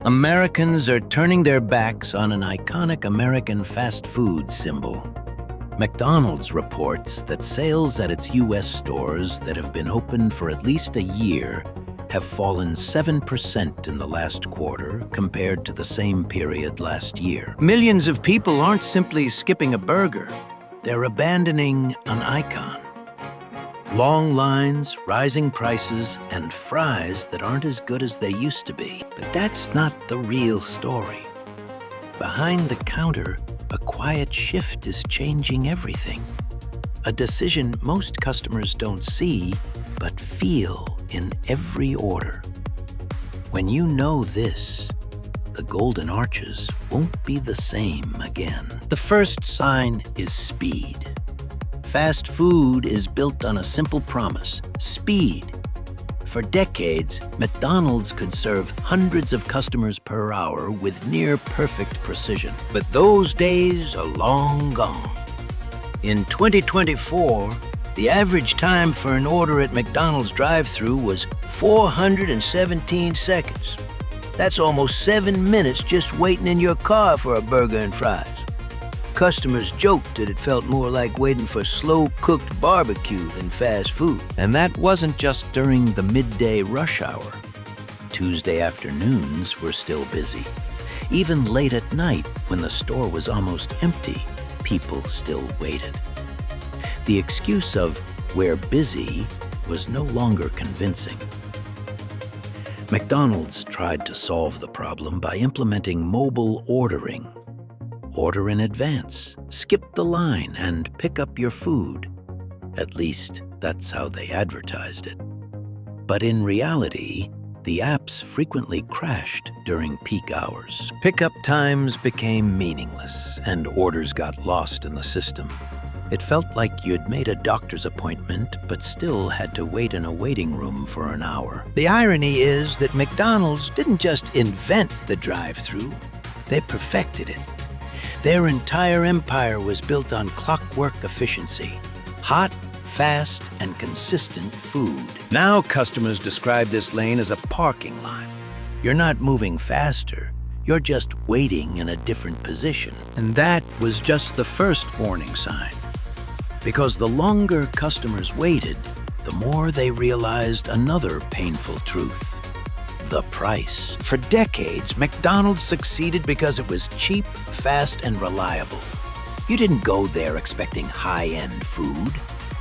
Americans are turning their backs on an iconic American fast food symbol. McDonald's reports that sales at its U.S. stores that have been open for at least a year have fallen 7% in the last quarter compared to the same period last year. Millions of people aren't simply skipping a burger, they're abandoning an icon. Long lines, rising prices, and fries that aren't as good as they used to be. But that's not the real story. Behind the counter, a quiet shift is changing everything. A decision most customers don't see, but feel in every order. When you know this, the golden arches won't be the same again. The first sign is speed. Fast food is built on a simple promise: speed. For decades, McDonald's could serve hundreds of customers per hour with near-perfect precision. But those days are long gone. In 2024, the average time for an order at McDonald's drive-thru was 417 seconds. That's almost 7 minutes just waiting in your car for a burger and fries. Customers joked that it felt more like waiting for slow-cooked barbecue than fast food. And that wasn't just during the midday rush hour. Tuesday afternoons were still busy. Even late at night, when the store was almost empty, people still waited. The excuse of "we're busy" was no longer convincing. McDonald's tried to solve the problem by implementing mobile ordering. Order in advance, skip the line, and pick up your food. At least, that's how they advertised it. But in reality, the apps frequently crashed during peak hours. Pickup times became meaningless, and orders got lost in the system. It felt like you'd made a doctor's appointment, but still had to wait in a waiting room for an hour. The irony is that McDonald's didn't just invent the drive-thru, they perfected it. Their entire empire was built on clockwork efficiency: hot, fast, and consistent food. Now customers describe this lane as a parking lot. You're not moving faster, you're just waiting in a different position. And that was just the first warning sign. Because the longer customers waited, the more they realized another painful truth: the price. For decades, McDonald's succeeded because it was cheap, fast, and reliable. You didn't go there expecting high-end food.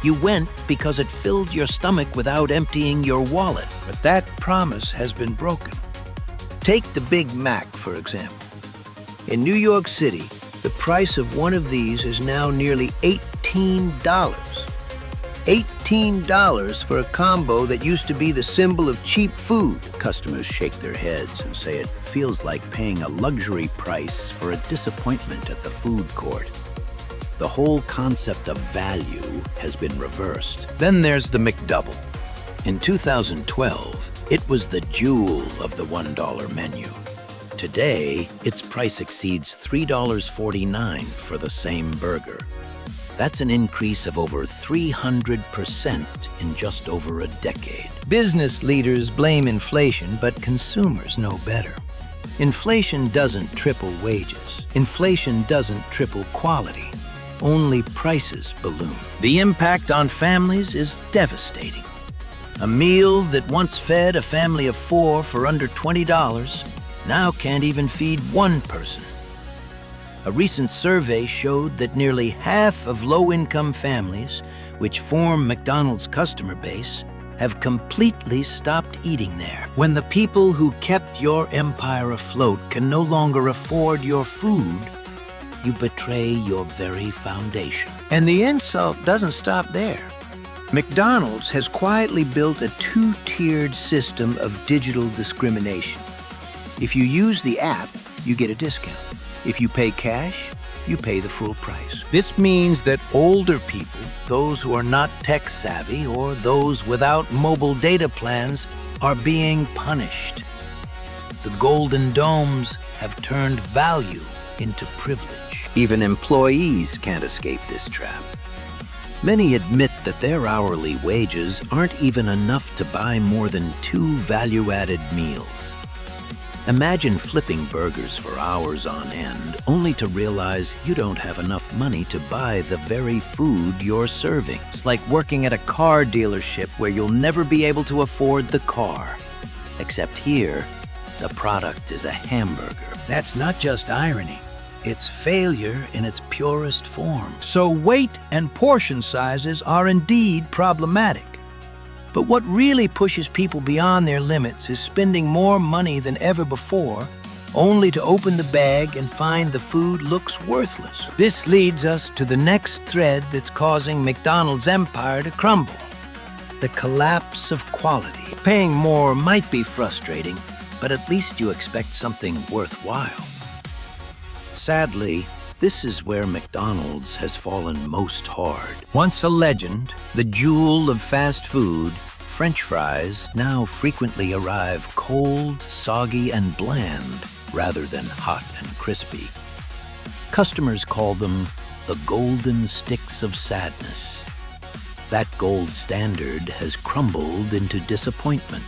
You went because it filled your stomach without emptying your wallet. But that promise has been broken. Take the Big Mac, for example. In New York City, the price of one of these is now nearly $18. $18 for a combo that used to be the symbol of cheap food. Customers shake their heads and say it feels like paying a luxury price for a disappointment at the food court. The whole concept of value has been reversed. Then there's the McDouble. In 2012, it was the jewel of the $1 menu. Today, its price exceeds $3.49 for the same burger. That's an increase of over 300% in just over a decade. Business leaders blame inflation, but consumers know better. Inflation doesn't triple wages. Inflation doesn't triple quality. Only prices balloon. The impact on families is devastating. A meal that once fed a family of 4 for under $20 now can't even feed one person. A recent survey showed that nearly half of low-income families, which form McDonald's customer base, have completely stopped eating there. When the people who kept your empire afloat can no longer afford your food, you betray your very foundation. And the insult doesn't stop there. McDonald's has quietly built a two-tiered system of digital discrimination. If you use the app, you get a discount. If you pay cash, you pay the full price. This means that older people, those who are not tech-savvy, or those without mobile data plans, are being punished. The golden domes have turned value into privilege. Even employees can't escape this trap. Many admit that their hourly wages aren't even enough to buy more than 2 value-added meals. Imagine flipping burgers for hours on end, only to realize you don't have enough money to buy the very food you're serving. It's like working at a car dealership where you'll never be able to afford the car. Except here, the product is a hamburger. That's not just irony. It's failure in its purest form. So weight and portion sizes are indeed problematic. But what really pushes people beyond their limits is spending more money than ever before, only to open the bag and find the food looks worthless. This leads us to the next thread that's causing McDonald's empire to crumble: the collapse of quality. Paying more might be frustrating, but at least you expect something worthwhile. Sadly, this is where McDonald's has fallen most hard. Once a legend, The jewel of fast food, French fries now frequently arrive cold, soggy, and bland rather than hot and crispy. Customers call them the golden sticks of sadness. That gold standard has crumbled into disappointment.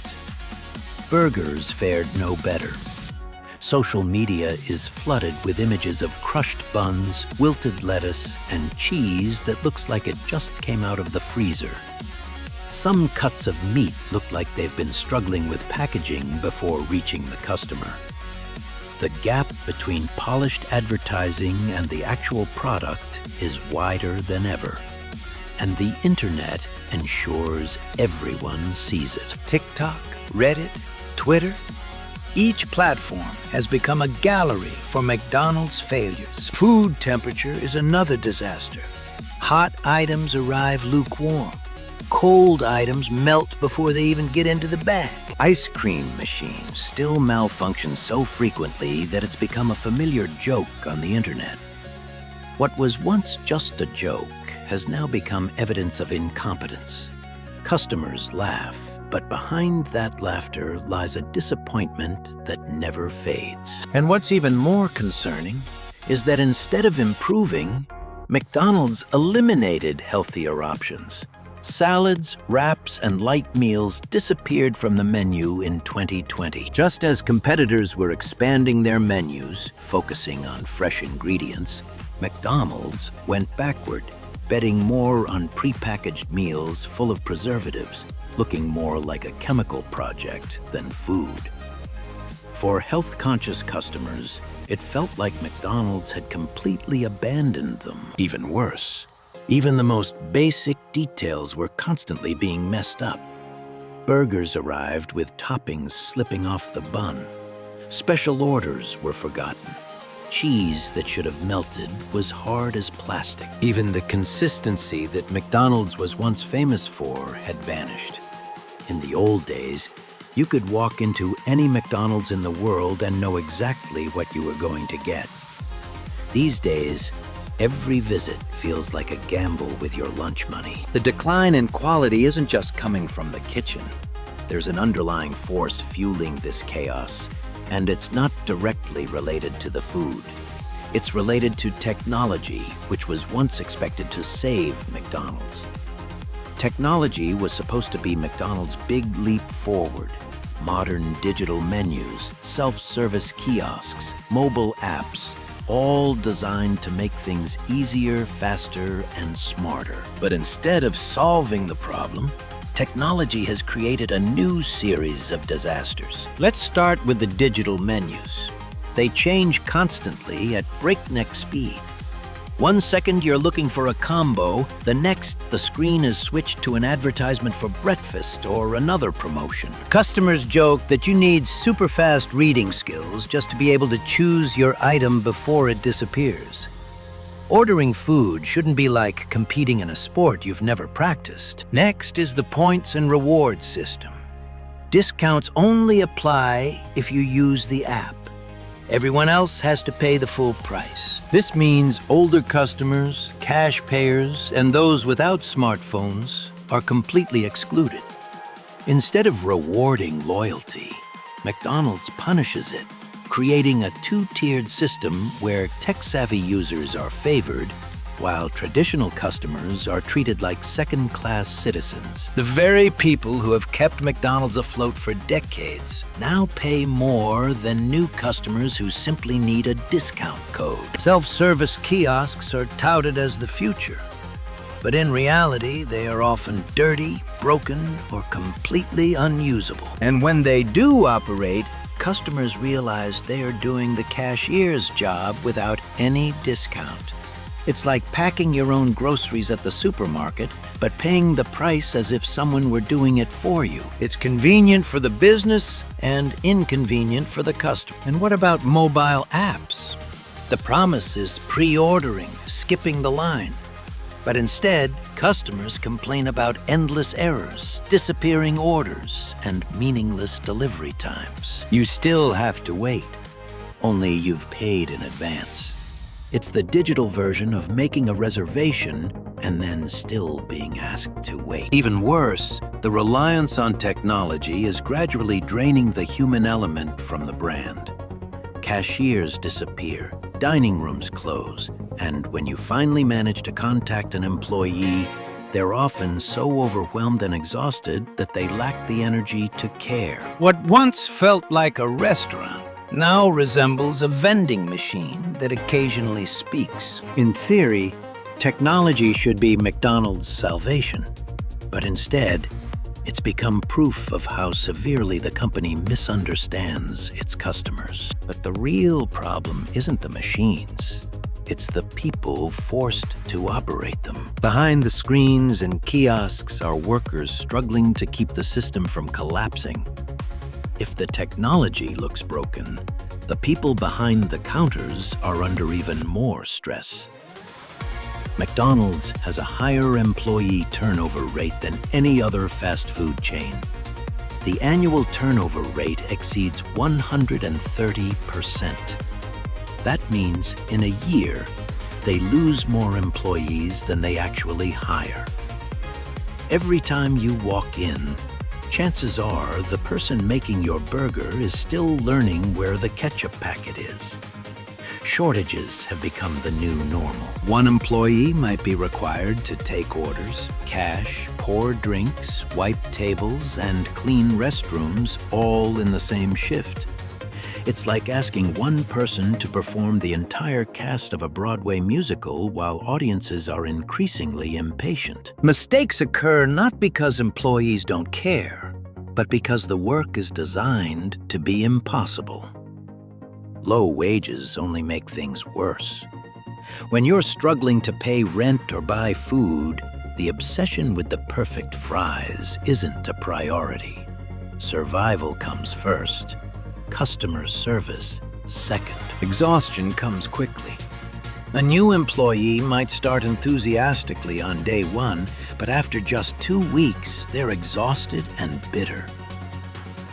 Burgers fared no better. Social media is flooded with images of crushed buns, wilted lettuce, and cheese that looks like it just came out of the freezer. Some cuts of meat look like they've been struggling with packaging before reaching the customer. The gap between polished advertising and the actual product is wider than ever. And the internet ensures everyone sees it. TikTok, Reddit, Twitter, each platform has become a gallery for McDonald's failures. Food temperature is another disaster. Hot items arrive lukewarm. Cold items melt before they even get into the bag. Ice cream machines still malfunction so frequently that it's become a familiar joke on the internet. What was once just a joke has now become evidence of incompetence. Customers laugh, but behind that laughter lies a disappointment that never fades. And what's even more concerning is that instead of improving, McDonald's eliminated healthier options. Salads, wraps, and light meals disappeared from the menu in 2020. Just as competitors were expanding their menus, focusing on fresh ingredients, McDonald's went backward, betting more on prepackaged meals full of preservatives, looking more like a chemical project than food. For health-conscious customers, it felt like McDonald's had completely abandoned them. Even worse, even the most basic details were constantly being messed up. Burgers arrived with toppings slipping off the bun. Special orders were forgotten. Cheese that should have melted was hard as plastic. Even the consistency that McDonald's was once famous for had vanished. In the old days, you could walk into any McDonald's in the world and know exactly what you were going to get. These days, every visit feels like a gamble with your lunch money. The decline in quality isn't just coming from the kitchen. There's an underlying force fueling this chaos, and it's not directly related to the food. It's related to technology, which was once expected to save McDonald's. Technology was supposed to be McDonald's big leap forward. Modern digital menus, self-service kiosks, mobile apps, all designed to make things easier, faster, and smarter. But instead of solving the problem, technology has created a new series of disasters. Let's start with the digital menus. They change constantly at breakneck speed. 1 second you're looking for a combo, the next the screen is switched to an advertisement for breakfast or another promotion. Customers joke that you need super fast reading skills just to be able to choose your item before it disappears. Ordering food shouldn't be like competing in a sport you've never practiced. Next is the points and rewards system. Discounts only apply if you use the app. Everyone else has to pay the full price. This means older customers, cash payers, and those without smartphones are completely excluded. Instead of rewarding loyalty, McDonald's punishes it, creating a two-tiered system where tech-savvy users are favored while traditional customers are treated like second-class citizens. The very people who have kept McDonald's afloat for decades now pay more than new customers who simply need a discount code. Self-service kiosks are touted as the future, but in reality, they are often dirty, broken, or completely unusable. And when they do operate, customers realize they are doing the cashier's job without any discount. It's like packing your own groceries at the supermarket, but paying the price as if someone were doing it for you. It's convenient for the business and inconvenient for the customer. And what about mobile apps? The promise is pre-ordering, skipping the line. But instead, customers complain about endless errors, disappearing orders, and meaningless delivery times. You still have to wait, only you've paid in advance. It's the digital version of making a reservation and then still being asked to wait. Even worse, the reliance on technology is gradually draining the human element from the brand. Cashiers disappear, dining rooms close, and when you finally manage to contact an employee, they're often so overwhelmed and exhausted that they lack the energy to care. What once felt like a restaurant now resembles a vending machine that occasionally speaks. In theory, technology should be McDonald's salvation, but instead, it's become proof of how severely the company misunderstands its customers. But the real problem isn't the machines. It's the people forced to operate them. Behind the screens and kiosks are workers struggling to keep the system from collapsing. If the technology looks broken, the people behind the counters are under even more stress. McDonald's has a higher employee turnover rate than any other fast food chain. The annual turnover rate exceeds 130%. That means in a year, they lose more employees than they actually hire. Every time you walk in, chances are the person making your burger is still learning where the ketchup packet is. Shortages have become the new normal. One employee might be required to take orders, cash, pour drinks, wipe tables, and clean restrooms all in the same shift. It's like asking one person to perform the entire cast of a Broadway musical while audiences are increasingly impatient. Mistakes occur not because employees don't care, but because the work is designed to be impossible. Low wages only make things worse. When you're struggling to pay rent or buy food, the obsession with the perfect fries isn't a priority. Survival comes first, customer service second. Exhaustion comes quickly. A new employee might start enthusiastically on day one, but after just 2 weeks, they're exhausted and bitter.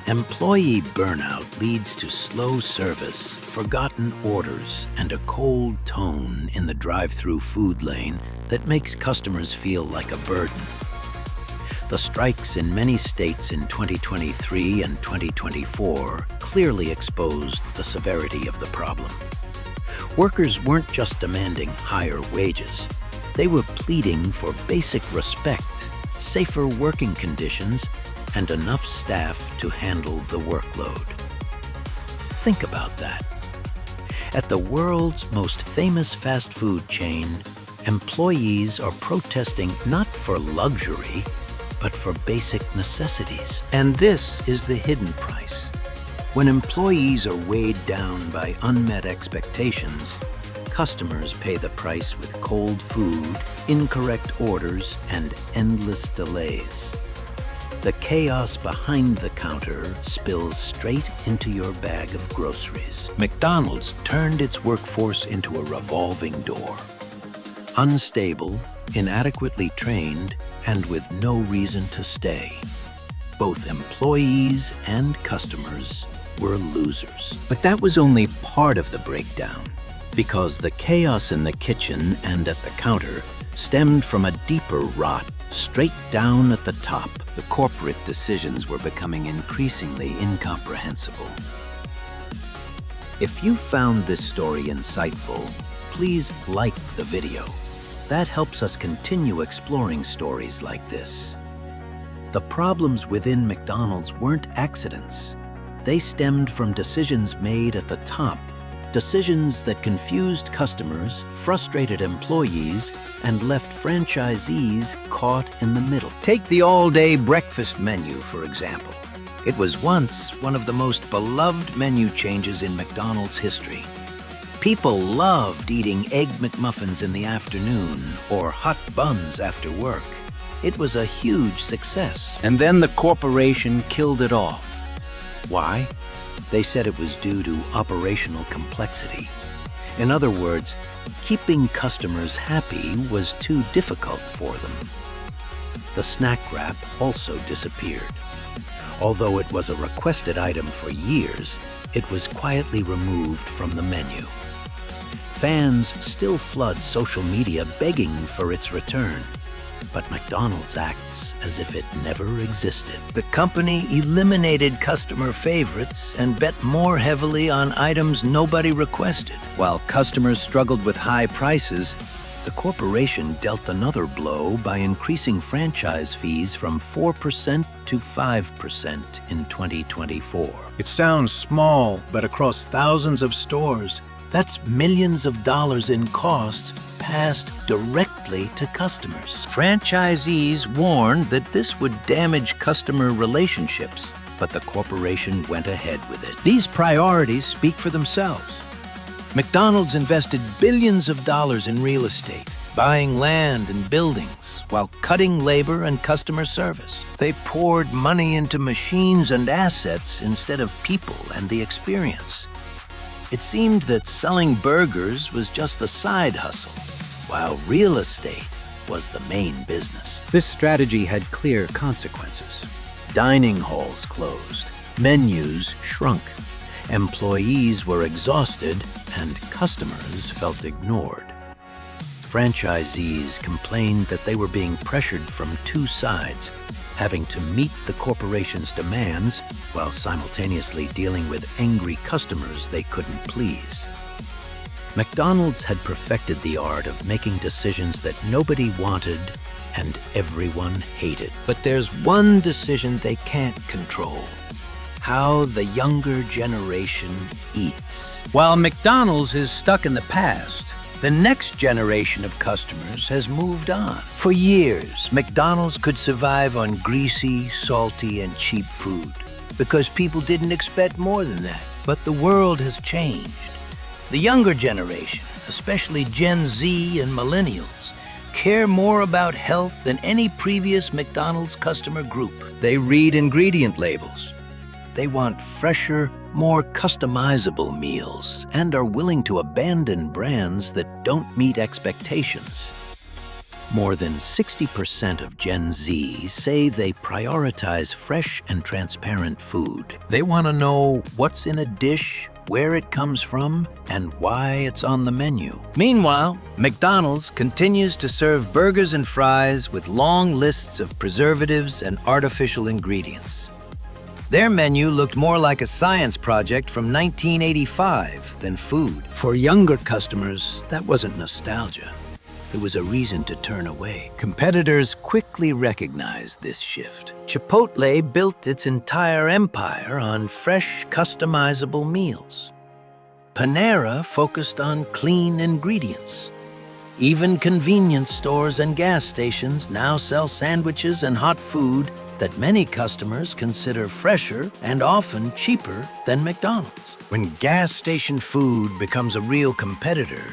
Employee burnout leads to slow service, forgotten orders, and a cold tone in the drive-through food lane that makes customers feel like a burden. The strikes in many states in 2023 and 2024 clearly exposed the severity of the problem. Workers weren't just demanding higher wages. They were pleading for basic respect, safer working conditions, and enough staff to handle the workload. Think about that. At the world's most famous fast food chain, employees are protesting not for luxury, but for basic necessities. And this is the hidden price. When employees are weighed down by unmet expectations, customers pay the price with cold food, incorrect orders, and endless delays. The chaos behind the counter spills straight into your bag of groceries. McDonald's turned its workforce into a revolving door. Unstable, inadequately trained, and with no reason to stay. Both employees and customers were losers. But that was only part of the breakdown, because the chaos in the kitchen and at the counter stemmed from a deeper rot straight down at the top. The corporate decisions were becoming increasingly incomprehensible. If you found this story insightful, please like the video. That helps us continue exploring stories like this. The problems within McDonald's weren't accidents. They stemmed from decisions made at the top, decisions that confused customers, frustrated employees, and left franchisees caught in the middle. Take the all-day breakfast menu, for example. It was once one of the most beloved menu changes in McDonald's history. People loved eating Egg McMuffins in the afternoon or hot buns after work. It was a huge success. And then the corporation killed it off. Why? They said it was due to operational complexity. In other words, keeping customers happy was too difficult for them. The snack wrap also disappeared. Although it was a requested item for years, it was quietly removed from the menu. Fans still flood social media begging for its return, but McDonald's acts as if it never existed. The company eliminated customer favorites and bet more heavily on items nobody requested. While customers struggled with high prices, the corporation dealt another blow by increasing franchise fees from 4% to 5% in 2024. It sounds small, but across thousands of stores, that's millions of dollars in costs passed directly to customers. Franchisees warned that this would damage customer relationships, but the corporation went ahead with it. These priorities speak for themselves. McDonald's invested billions of dollars in real estate, buying land and buildings, while cutting labor and customer service. They poured money into machines and assets instead of people and the experience. It seemed that selling burgers was just a side hustle, while real estate was the main business. This strategy had clear consequences. Dining halls closed, menus shrunk, employees were exhausted, and customers felt ignored. Franchisees complained that they were being pressured from two sides, having to meet the corporation's demands while simultaneously dealing with angry customers they couldn't please. McDonald's had perfected the art of making decisions that nobody wanted and everyone hated. But there's one decision they can't control: how the younger generation eats. While McDonald's is stuck in the past, the next generation of customers has moved on. For years, McDonald's could survive on greasy, salty, and cheap food because people didn't expect more than that. But the world has changed. The younger generation, especially Gen Z and millennials, care more about health than any previous McDonald's customer group. They read ingredient labels. They want fresher, more customizable meals and are willing to abandon brands that don't meet expectations. More than 60% of Gen Z say they prioritize fresh and transparent food. They want to know what's in a dish, where it comes from, and why it's on the menu. Meanwhile, McDonald's continues to serve burgers and fries with long lists of preservatives and artificial ingredients. Their menu looked more like a science project from 1985 than food. For younger customers, that wasn't nostalgia. It was a reason to turn away. Competitors quickly recognized this shift. Chipotle built its entire empire on fresh, customizable meals. Panera focused on clean ingredients. Even convenience stores and gas stations now sell sandwiches and hot food that many customers consider fresher and often cheaper than McDonald's. When gas station food becomes a real competitor,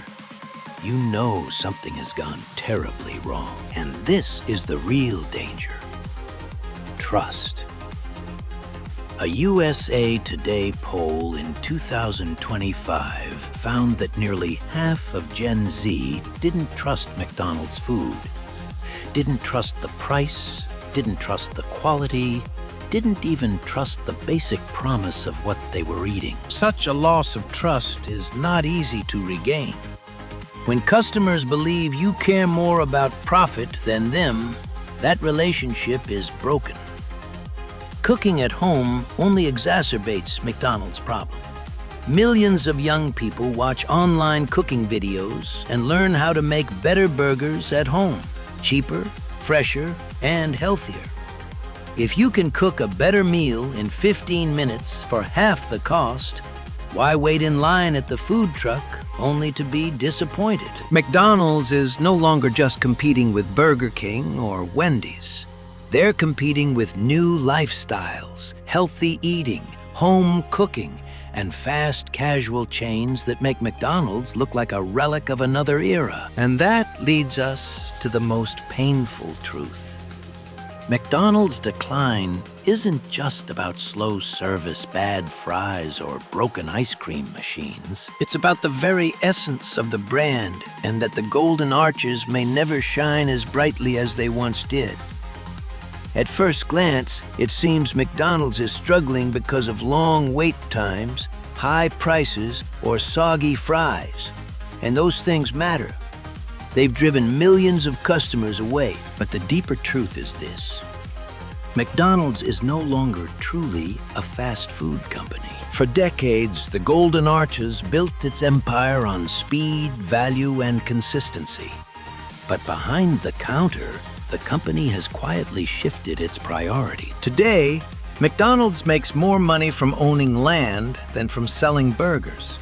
you know something has gone terribly wrong. And this is the real danger: trust. A USA Today poll in 2025 found that nearly half of Gen Z didn't trust McDonald's food, didn't trust the price, didn't trust the quality, didn't even trust the basic promise of what they were eating. Such a loss of trust is not easy to regain. When customers believe you care more about profit than them, that relationship is broken. Cooking at home only exacerbates McDonald's problem. Millions of young people watch online cooking videos and learn how to make better burgers at home, cheaper, fresher, and healthier. If you can cook a better meal in 15 minutes for half the cost, why wait in line at the food truck only to be disappointed? McDonald's is no longer just competing with Burger King or Wendy's. They're competing with new lifestyles, healthy eating, home cooking, and fast casual chains that make McDonald's look like a relic of another era. And that leads us to the most painful truth. McDonald's decline isn't just about slow service, bad fries, or broken ice cream machines. It's about the very essence of the brand, and that the golden arches may never shine as brightly as they once did. At first glance, it seems McDonald's is struggling because of long wait times, high prices, or soggy fries. And those things matter. They've driven millions of customers away. But the deeper truth is this. McDonald's is no longer truly a fast food company. For decades, the Golden Arches built its empire on speed, value, and consistency. But behind the counter, the company has quietly shifted its priority. Today, McDonald's makes more money from owning land than from selling burgers.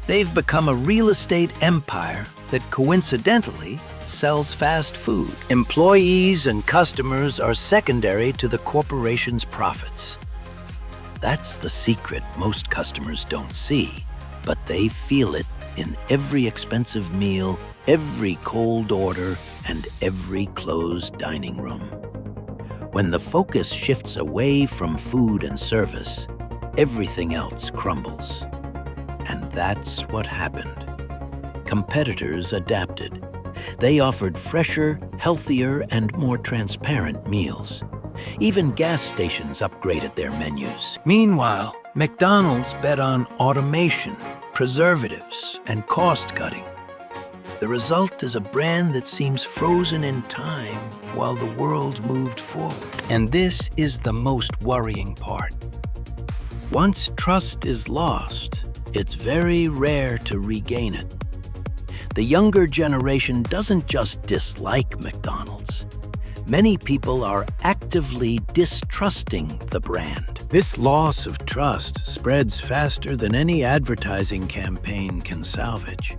They've become a real estate empire that coincidentally sells fast food. Employees and customers are secondary to the corporation's profits. That's the secret most customers don't see, but they feel it in every expensive meal, every cold order, and every closed dining room. When the focus shifts away from food and service, everything else crumbles. And that's what happened. Competitors adapted. They offered fresher, healthier, and more transparent meals. Even gas stations upgraded their menus. Meanwhile, McDonald's bet on automation, preservatives, and cost-cutting. The result is a brand that seems frozen in time while the world moved forward. And this is the most worrying part. Once trust is lost, it's very rare to regain it. The younger generation doesn't just dislike McDonald's. Many people are actively distrusting the brand. This loss of trust spreads faster than any advertising campaign can salvage.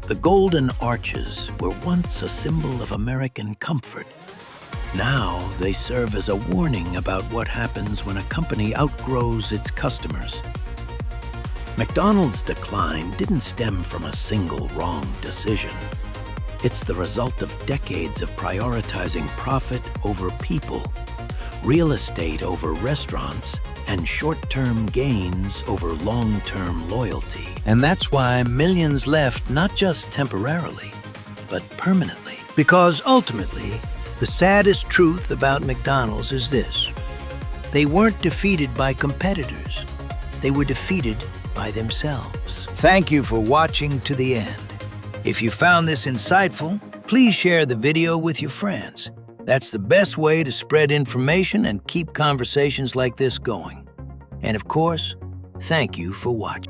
The Golden Arches were once a symbol of American comfort. Now they serve as a warning about what happens when a company outgrows its customers. McDonald's decline didn't stem from a single wrong decision. It's the result of decades of prioritizing profit over people, real estate over restaurants, and short-term gains over long-term loyalty. And that's why millions left not just temporarily, but permanently. Because ultimately, the saddest truth about McDonald's is this. They weren't defeated by competitors. They were defeated by themselves. Thank you for watching to the end. If you found this insightful, please share the video with your friends. That's the best way to spread information and keep conversations like this going. And of course, thank you for watching.